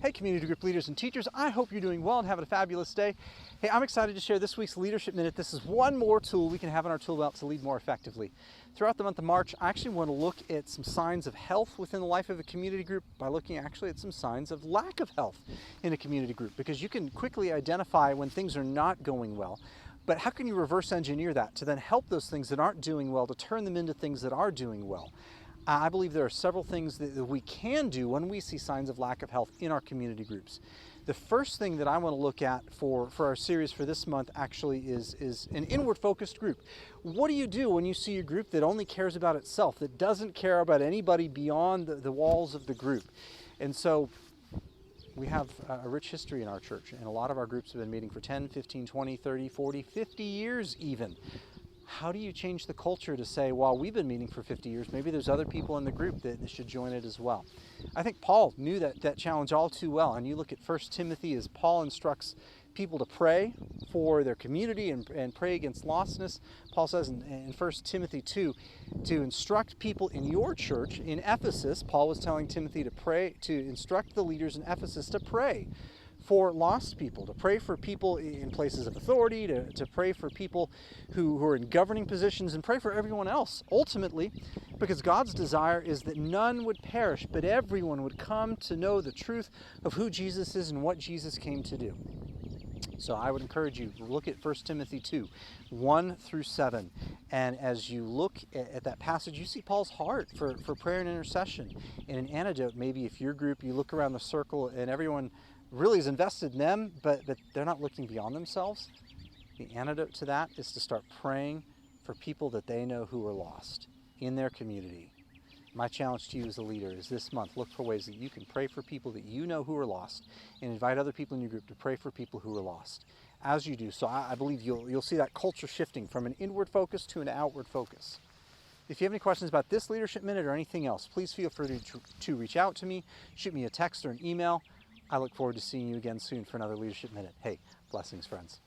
Hey, community group leaders and teachers, I hope you're doing well and having a fabulous day. Hey, I'm excited to share this week's Leadership Minute. This is one more tool we can have in our tool belt to lead more effectively. Throughout the month of March, I actually want to look at some signs of health within the life of a community group by looking actually at some signs of lack of health in a community group, because you can quickly identify when things are not going well. But how can you reverse engineer that to then help those things that aren't doing well to turn them into things that are doing well? I believe there are several things that we can do when we see signs of lack of health in our community groups. The first thing that I want to look at for our series for this month actually is an inward focused group. What do you do when you see a group that only cares about itself, that doesn't care about anybody beyond the walls of the group? And so we have a rich history in our church, and a lot of our groups have been meeting for 10, 15, 20, 30, 40, 50 years even. How do you change the culture to say, well, we've been meeting for 50 years, maybe there's other people in the group that should join it as well? I think Paul knew that challenge all too well. And you look at 1 Timothy as Paul instructs people to pray for their community and pray against lostness. Paul says in 1 Timothy 2, to instruct people in your church in Ephesus, Paul was telling Timothy to pray, to instruct the leaders in Ephesus to pray for lost people, to pray for people in places of authority, to pray for people who are in governing positions, and pray for everyone else, ultimately, because God's desire is that none would perish, but everyone would come to know the truth of who Jesus is and what Jesus came to do. So I would encourage you to look at 1 Timothy 2, 1 through 7. And as you look at that passage, you see Paul's heart for prayer and intercession. In an antidote, maybe if your group, you look around the circle and everyone really is invested in them, but they're not looking beyond themselves. The antidote to that is to start praying for people that they know who are lost in their community. My challenge to you as a leader is this month, look for ways that you can pray for people that you know who are lost, and invite other people in your group to pray for people who are lost. As you do so, I believe you'll see that culture shifting from an inward focus to an outward focus. If you have any questions about this Leadership Minute or anything else, please feel free to reach out to me, shoot me a text or an email. I look forward to seeing you again soon for another Leadership Minute. Hey, blessings, friends.